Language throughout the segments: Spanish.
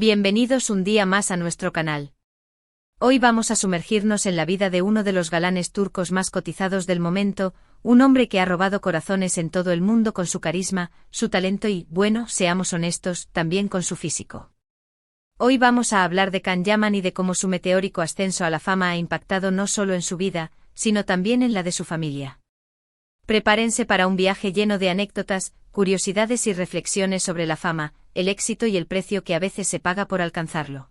Bienvenidos un día más a nuestro canal. Hoy vamos a sumergirnos en la vida de uno de los galanes turcos más cotizados del momento, un hombre que ha robado corazones en todo el mundo con su carisma, su talento y, bueno, seamos honestos, también con su físico. Hoy vamos a hablar de Can Yaman y de cómo su meteórico ascenso a la fama ha impactado no solo en su vida, sino también en la de su familia. Prepárense para un viaje lleno de anécdotas, curiosidades y reflexiones sobre la fama, el éxito y el precio que a veces se paga por alcanzarlo.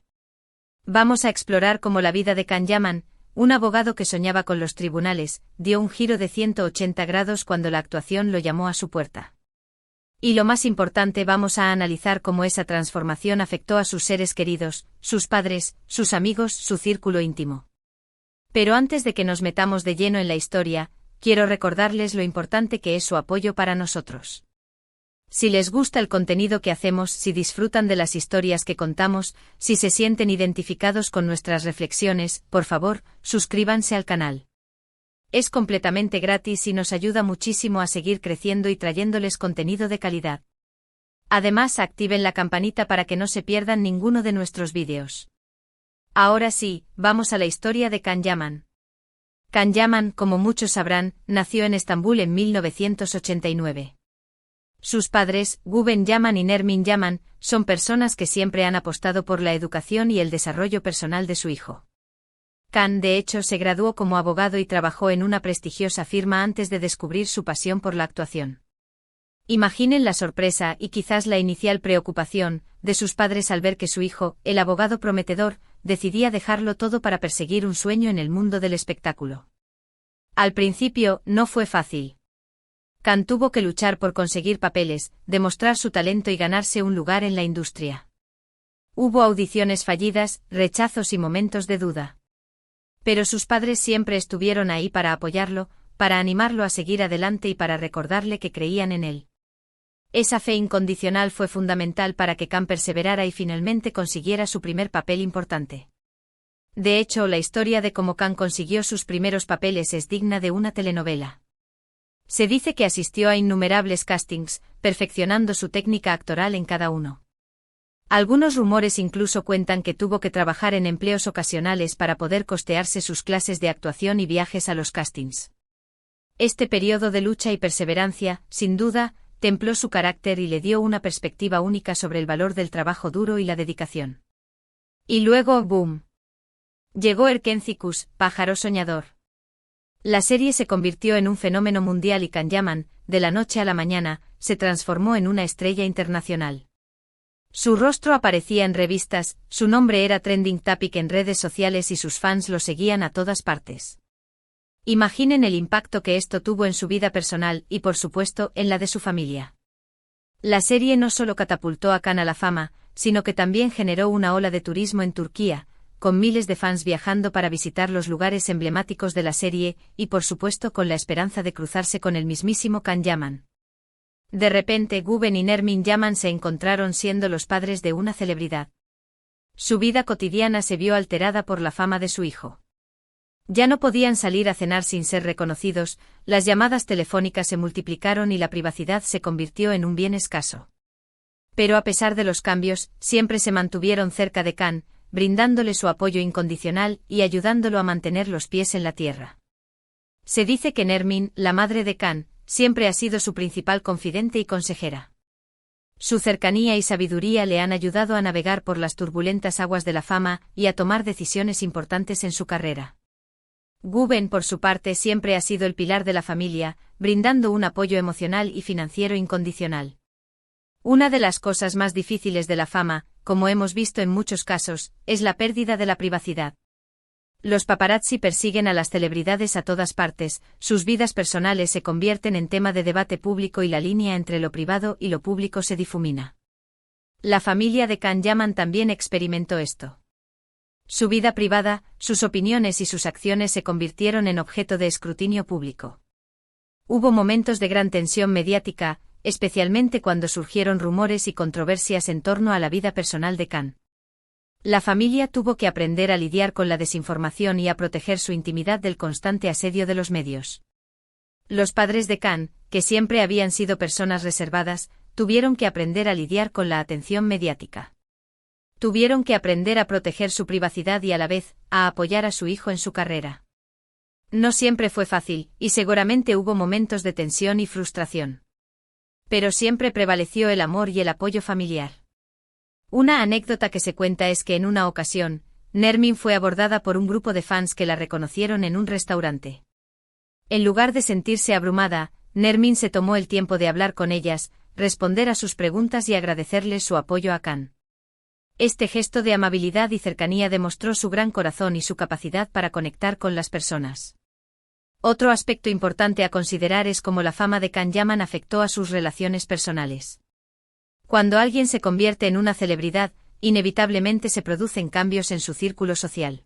Vamos a explorar cómo la vida de Can Yaman, un abogado que soñaba con los tribunales, dio un giro de 180 grados cuando la actuación lo llamó a su puerta. Y lo más importante, vamos a analizar cómo esa transformación afectó a sus seres queridos, sus padres, sus amigos, su círculo íntimo. Pero antes de que nos metamos de lleno en la historia, quiero recordarles lo importante que es su apoyo para nosotros. Si les gusta el contenido que hacemos, si disfrutan de las historias que contamos, si se sienten identificados con nuestras reflexiones, por favor, suscríbanse al canal. Es completamente gratis y nos ayuda muchísimo a seguir creciendo y trayéndoles contenido de calidad. Además, activen la campanita para que no se pierdan ninguno de nuestros vídeos. Ahora sí, vamos a la historia de Can Yaman. Can Yaman, como muchos sabrán, nació en Estambul en 1989. Sus padres, Guven Yaman y Nermin Yaman, son personas que siempre han apostado por la educación y el desarrollo personal de su hijo. Can, de hecho, se graduó como abogado y trabajó en una prestigiosa firma antes de descubrir su pasión por la actuación. Imaginen la sorpresa y quizás la inicial preocupación de sus padres al ver que su hijo, el abogado prometedor, decidía dejarlo todo para perseguir un sueño en el mundo del espectáculo. Al principio, no fue fácil. Can tuvo que luchar por conseguir papeles, demostrar su talento y ganarse un lugar en la industria. Hubo audiciones fallidas, rechazos y momentos de duda. Pero sus padres siempre estuvieron ahí para apoyarlo, para animarlo a seguir adelante y para recordarle que creían en él. Esa fe incondicional fue fundamental para que Can perseverara y finalmente consiguiera su primer papel importante. De hecho, la historia de cómo Can consiguió sus primeros papeles es digna de una telenovela. Se dice que asistió a innumerables castings, perfeccionando su técnica actoral en cada uno. Algunos rumores incluso cuentan que tuvo que trabajar en empleos ocasionales para poder costearse sus clases de actuación y viajes a los castings. Este periodo de lucha y perseverancia, sin duda, templó su carácter y le dio una perspectiva única sobre el valor del trabajo duro y la dedicación. Y luego, ¡boom! Llegó Erkencikus, pájaro soñador. La serie se convirtió en un fenómeno mundial y Can Yaman, de la noche a la mañana, se transformó en una estrella internacional. Su rostro aparecía en revistas, su nombre era trending topic en redes sociales y sus fans lo seguían a todas partes. Imaginen el impacto que esto tuvo en su vida personal y, por supuesto, en la de su familia. La serie no solo catapultó a Can a la fama, sino que también generó una ola de turismo en Turquía, con miles de fans viajando para visitar los lugares emblemáticos de la serie y, por supuesto, con la esperanza de cruzarse con el mismísimo Can Yaman. De repente, Guven y Nermin Yaman se encontraron siendo los padres de una celebridad. Su vida cotidiana se vio alterada por la fama de su hijo. Ya no podían salir a cenar sin ser reconocidos, las llamadas telefónicas se multiplicaron y la privacidad se convirtió en un bien escaso. Pero a pesar de los cambios, siempre se mantuvieron cerca de Can, brindándole su apoyo incondicional y ayudándolo a mantener los pies en la tierra. Se dice que Nermin, la madre de Can, siempre ha sido su principal confidente y consejera. Su cercanía y sabiduría le han ayudado a navegar por las turbulentas aguas de la fama y a tomar decisiones importantes en su carrera. Guven, por su parte, siempre ha sido el pilar de la familia, brindando un apoyo emocional y financiero incondicional. Una de las cosas más difíciles de la fama, como hemos visto en muchos casos, es la pérdida de la privacidad. Los paparazzi persiguen a las celebridades a todas partes, sus vidas personales se convierten en tema de debate público y la línea entre lo privado y lo público se difumina. La familia de Can Yaman también experimentó esto. Su vida privada, sus opiniones y sus acciones se convirtieron en objeto de escrutinio público. Hubo momentos de gran tensión mediática, especialmente cuando surgieron rumores y controversias en torno a la vida personal de Can. La familia tuvo que aprender a lidiar con la desinformación y a proteger su intimidad del constante asedio de los medios. Los padres de Can, que siempre habían sido personas reservadas, tuvieron que aprender a lidiar con la atención mediática. Tuvieron que aprender a proteger su privacidad y a la vez, a apoyar a su hijo en su carrera. No siempre fue fácil, y seguramente hubo momentos de tensión y frustración. Pero siempre prevaleció el amor y el apoyo familiar. Una anécdota que se cuenta es que en una ocasión, Nermin fue abordada por un grupo de fans que la reconocieron en un restaurante. En lugar de sentirse abrumada, Nermin se tomó el tiempo de hablar con ellas, responder a sus preguntas y agradecerles su apoyo a Khan. Este gesto de amabilidad y cercanía demostró su gran corazón y su capacidad para conectar con las personas. Otro aspecto importante a considerar es cómo la fama de Can Yaman afectó a sus relaciones personales. Cuando alguien se convierte en una celebridad, inevitablemente se producen cambios en su círculo social.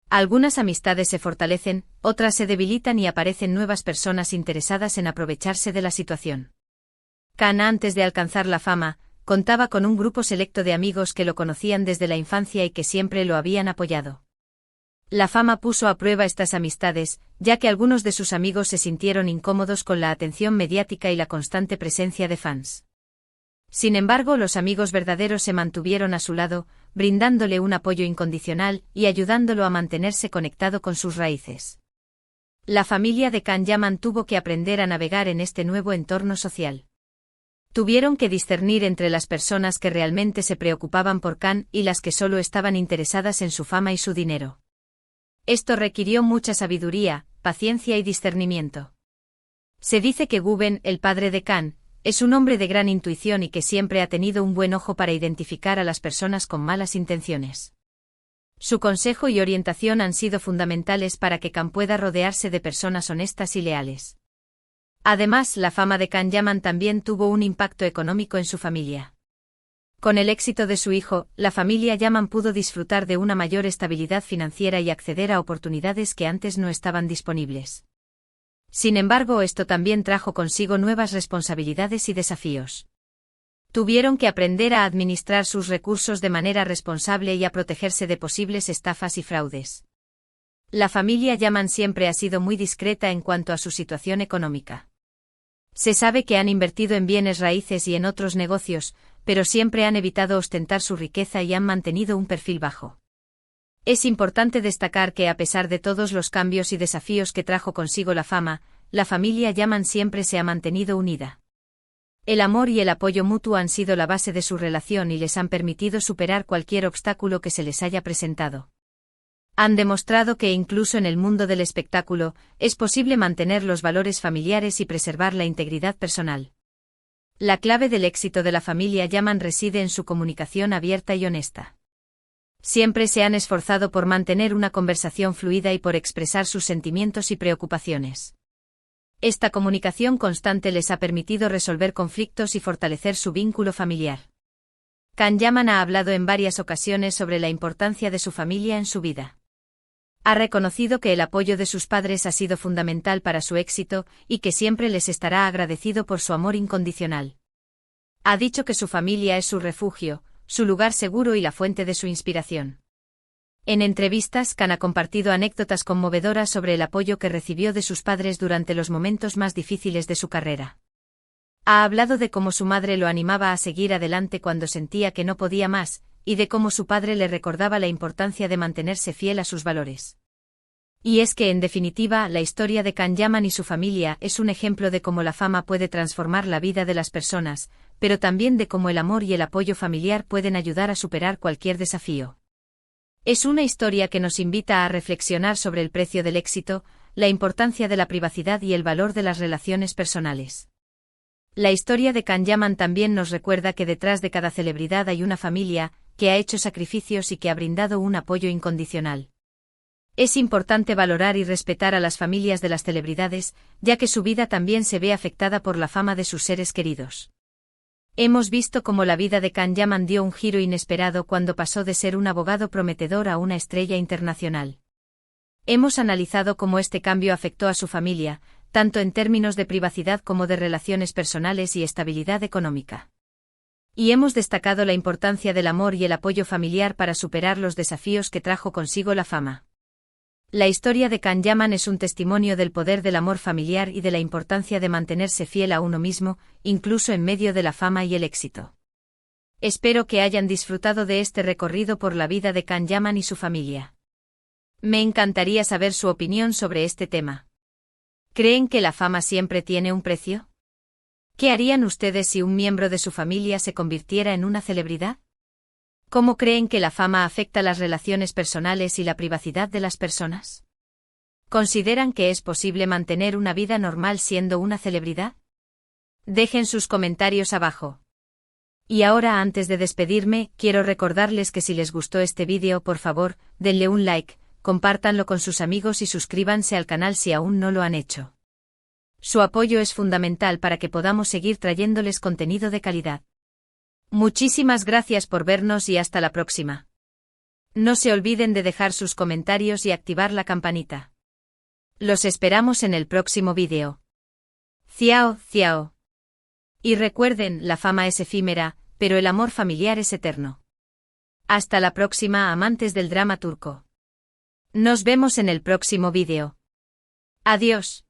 Algunas amistades se fortalecen, otras se debilitan y aparecen nuevas personas interesadas en aprovecharse de la situación. Khan, antes de alcanzar la fama, contaba con un grupo selecto de amigos que lo conocían desde la infancia y que siempre lo habían apoyado. La fama puso a prueba estas amistades, ya que algunos de sus amigos se sintieron incómodos con la atención mediática y la constante presencia de fans. Sin embargo, los amigos verdaderos se mantuvieron a su lado, brindándole un apoyo incondicional y ayudándolo a mantenerse conectado con sus raíces. La familia de Can Yaman tuvo que aprender a navegar en este nuevo entorno social. Tuvieron que discernir entre las personas que realmente se preocupaban por Khan y las que solo estaban interesadas en su fama y su dinero. Esto requirió mucha sabiduría, paciencia y discernimiento. Se dice que Guben, el padre de Khan, es un hombre de gran intuición y que siempre ha tenido un buen ojo para identificar a las personas con malas intenciones. Su consejo y orientación han sido fundamentales para que Khan pueda rodearse de personas honestas y leales. Además, la fama de Can Yaman también tuvo un impacto económico en su familia. Con el éxito de su hijo, la familia Yaman pudo disfrutar de una mayor estabilidad financiera y acceder a oportunidades que antes no estaban disponibles. Sin embargo, esto también trajo consigo nuevas responsabilidades y desafíos. Tuvieron que aprender a administrar sus recursos de manera responsable y a protegerse de posibles estafas y fraudes. La familia Yaman siempre ha sido muy discreta en cuanto a su situación económica. Se sabe que han invertido en bienes raíces y en otros negocios, pero siempre han evitado ostentar su riqueza y han mantenido un perfil bajo. Es importante destacar que a pesar de todos los cambios y desafíos que trajo consigo la fama, la familia Yaman siempre se ha mantenido unida. El amor y el apoyo mutuo han sido la base de su relación y les han permitido superar cualquier obstáculo que se les haya presentado. Han demostrado que incluso en el mundo del espectáculo, es posible mantener los valores familiares y preservar la integridad personal. La clave del éxito de la familia Yaman reside en su comunicación abierta y honesta. Siempre se han esforzado por mantener una conversación fluida y por expresar sus sentimientos y preocupaciones. Esta comunicación constante les ha permitido resolver conflictos y fortalecer su vínculo familiar. Can Yaman ha hablado en varias ocasiones sobre la importancia de su familia en su vida. Ha reconocido que el apoyo de sus padres ha sido fundamental para su éxito y que siempre les estará agradecido por su amor incondicional. Ha dicho que su familia es su refugio, su lugar seguro y la fuente de su inspiración. En entrevistas, Khan ha compartido anécdotas conmovedoras sobre el apoyo que recibió de sus padres durante los momentos más difíciles de su carrera. Ha hablado de cómo su madre lo animaba a seguir adelante cuando sentía que no podía más, y de cómo su padre le recordaba la importancia de mantenerse fiel a sus valores. Y es que, en definitiva, la historia de Can Yaman y su familia es un ejemplo de cómo la fama puede transformar la vida de las personas, pero también de cómo el amor y el apoyo familiar pueden ayudar a superar cualquier desafío. Es una historia que nos invita a reflexionar sobre el precio del éxito, la importancia de la privacidad y el valor de las relaciones personales. La historia de Can Yaman también nos recuerda que detrás de cada celebridad hay una familia, que ha hecho sacrificios y que ha brindado un apoyo incondicional. Es importante valorar y respetar a las familias de las celebridades, ya que su vida también se ve afectada por la fama de sus seres queridos. Hemos visto cómo la vida de Can Yaman dio un giro inesperado cuando pasó de ser un abogado prometedor a una estrella internacional. Hemos analizado cómo este cambio afectó a su familia, tanto en términos de privacidad como de relaciones personales y estabilidad económica. Y hemos destacado la importancia del amor y el apoyo familiar para superar los desafíos que trajo consigo la fama. La historia de Can Yaman es un testimonio del poder del amor familiar y de la importancia de mantenerse fiel a uno mismo, incluso en medio de la fama y el éxito. Espero que hayan disfrutado de este recorrido por la vida de Can Yaman y su familia. Me encantaría saber su opinión sobre este tema. ¿Creen que la fama siempre tiene un precio? ¿Qué harían ustedes si un miembro de su familia se convirtiera en una celebridad? ¿Cómo creen que la fama afecta las relaciones personales y la privacidad de las personas? ¿Consideran que es posible mantener una vida normal siendo una celebridad? Dejen sus comentarios abajo. Y ahora, antes de despedirme, quiero recordarles que si les gustó este vídeo, por favor, denle un like, compártanlo con sus amigos y suscríbanse al canal si aún no lo han hecho. Su apoyo es fundamental para que podamos seguir trayéndoles contenido de calidad. Muchísimas gracias por vernos y hasta la próxima. No se olviden de dejar sus comentarios y activar la campanita. Los esperamos en el próximo vídeo. Ciao, ciao. Y recuerden, la fama es efímera, pero el amor familiar es eterno. Hasta la próxima, amantes del drama turco. Nos vemos en el próximo vídeo. Adiós.